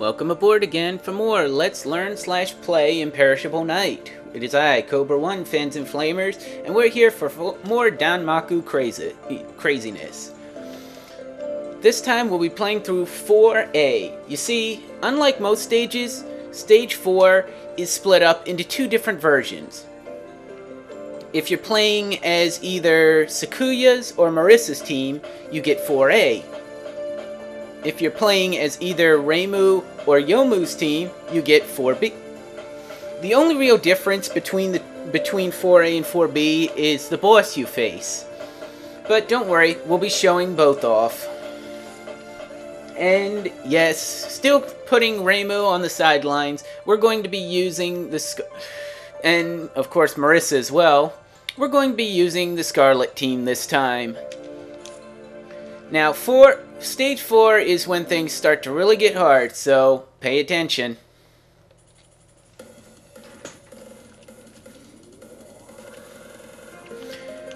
Welcome aboard again for more Let's Learn / Play Imperishable Night. It is I, Cobra One, Fans and Flamers, and we're here for more Danmaku craziness. This time we'll be playing through 4A. You see, unlike most stages, Stage 4 is split up into two different versions. If you're playing as either Sakuya's or Marissa's team, you get 4A. If you're playing as either Reimu or Yomu's team, you get 4B. The only real difference between 4A and 4B is the boss you face. But don't worry, we'll be showing both off. And yes, still putting Reimu on the sidelines, we're going to be using the... and of course Marissa as well. We're going to be using the Scarlet team this time. Now, Stage 4 is when things start to really get hard, so pay attention.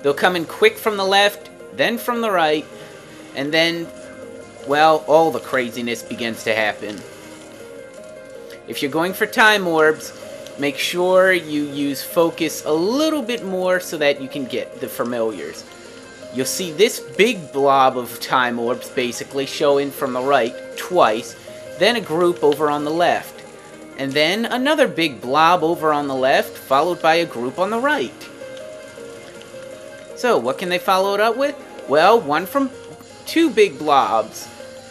They'll come in quick from the left, then from the right, and then, well, all the craziness begins to happen. If you're going for time orbs, make sure you use focus a little bit more so that you can get the familiars. You'll see this big blob of time orbs basically showing from the right twice, then a group over on the left, and then another big blob over on the left, followed by a group on the right. So, what can they follow it up with? Well, one from two big blobs.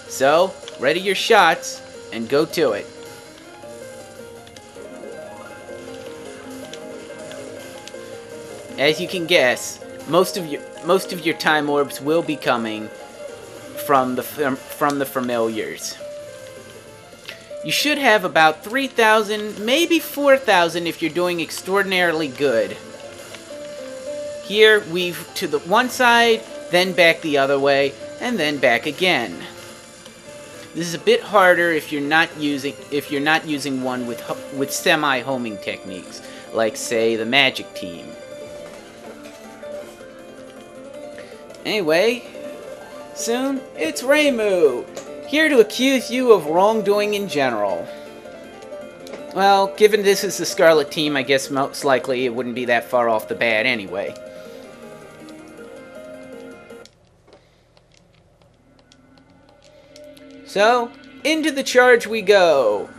So, ready your shots, and go to it. As you can guess, most of your time orbs will be coming from the familiars. You should have about 3,000, maybe 4,000 if you're doing extraordinarily good. Here, weave to the one side, then back the other way, and then back again. This is a bit harder if you're not using one with semi-homing techniques, like say the magic team. Anyway, soon, it's Reimu, here to accuse you of wrongdoing in general. Well, given this is the Scarlet team, I guess most likely it wouldn't be that far off the bat anyway. So, into the charge we go.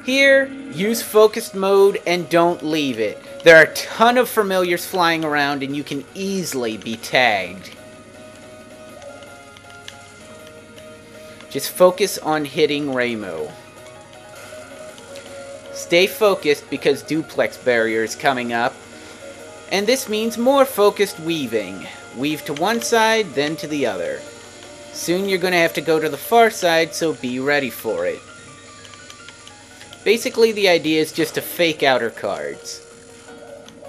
Here, use focused mode and don't leave it. There are a ton of familiars flying around and you can easily be tagged. Just focus on hitting Reimu. Stay focused because duplex barrier is coming up. And this means more focused weaving. Weave to one side, then to the other. Soon you're going to have to go to the far side, so be ready for it. Basically the idea is just to fake out her cards.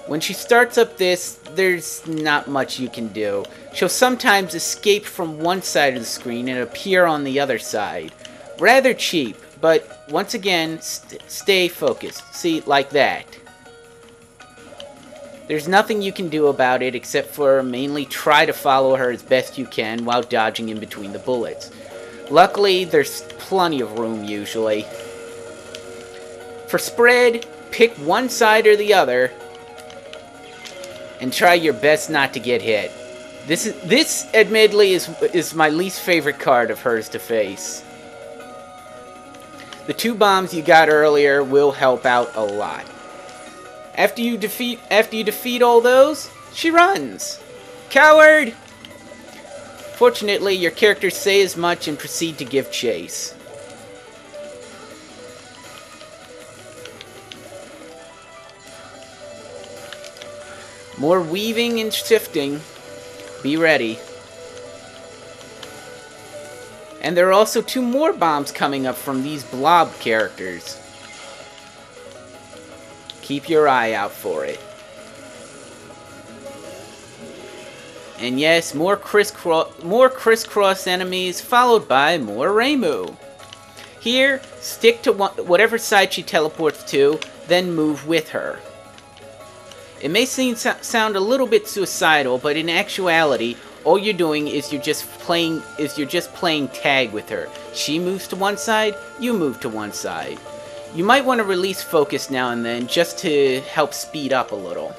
When she starts up this, there's not much you can do. She'll sometimes escape from one side of the screen and appear on the other side. Rather cheap, but once again, stay focused. See, like that. There's nothing you can do about it except for mainly try to follow her as best you can while dodging in between the bullets. Luckily, there's plenty of room usually. For spread, pick one side or the other, and try your best not to get hit. This admittedly is my least favorite card of hers to face. The two bombs you got earlier will help out a lot. After you defeat all those, she runs. Coward! Fortunately, your characters say as much and proceed to give chase. More weaving and shifting. Be ready. And there are also two more bombs coming up from these blob characters. Keep your eye out for it. And yes, more crisscross enemies, followed by more Reimu. Here, stick to whatever side she teleports to, then move with her. It may sound a little bit suicidal, but in actuality, all you're doing is you're just playing tag with her. She moves to one side, you move to one side. You might want to release focus now and then just to help speed up a little.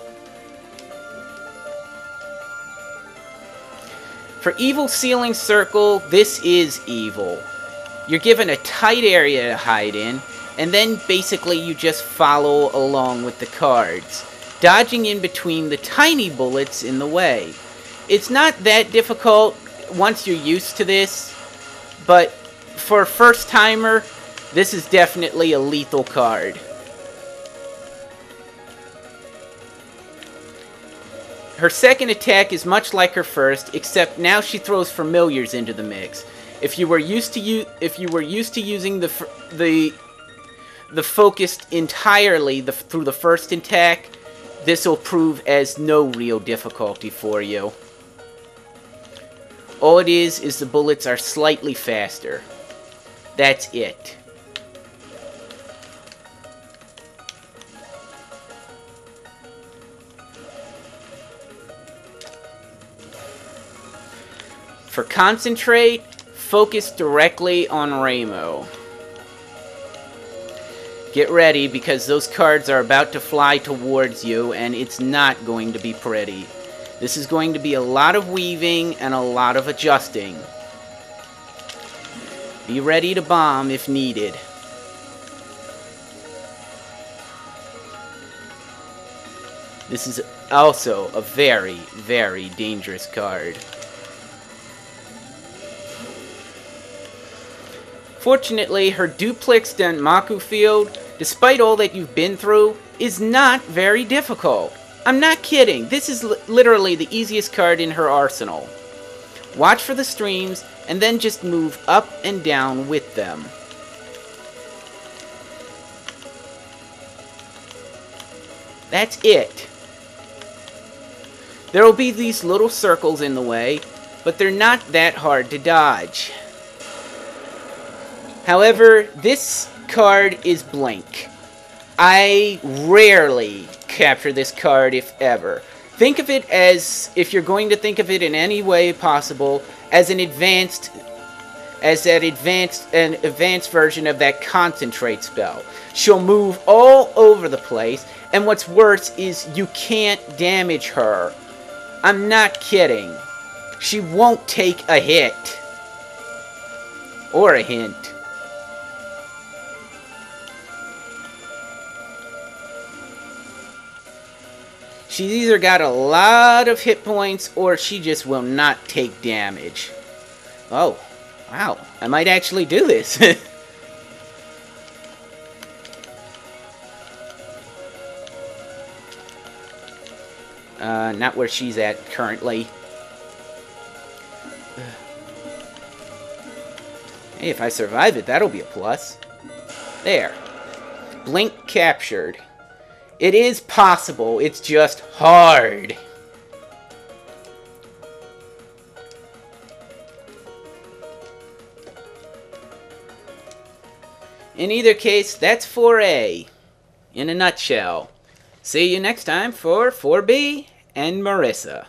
For Evil Ceiling Circle, this is evil. You're given a tight area to hide in, and then basically you just follow along with the cards, dodging in between the tiny bullets in the way. It's not that difficult once you're used to this, but for a first-timer, this is definitely a lethal card. Her second attack is much like her first, except now she throws familiars into the mix. If you were used to using the focused entirely through the first attack, this will prove as no real difficulty for you. All it is the bullets are slightly faster. That's it. For Concentrate, focus directly on Reimu. Get ready, because those cards are about to fly towards you, and it's not going to be pretty. This is going to be a lot of weaving and a lot of adjusting. Be ready to bomb if needed. This is also a very, very dangerous card. Fortunately, her duplex Danmaku field, despite all that you've been through, is not very difficult. I'm not kidding. This is literally the easiest card in her arsenal. Watch for the streams, and then just move up and down with them. That's it. There will be these little circles in the way, but they're not that hard to dodge. However, this card is Blink. I rarely capture this card, if ever. Think of it as, if you're going to think of it in any way possible, as an advanced version of that Concentrate spell. She'll move all over the place, and what's worse is you can't damage her. I'm not kidding. She won't take a hit. Or a hint. She's either got a lot of hit points, or she just will not take damage. Oh, wow. I might actually do this. Not where she's at currently. Hey, if I survive it, that'll be a plus. There. Blink captured. It is possible, it's just hard. In either case, that's 4A in a nutshell. See you next time for 4B and Marissa.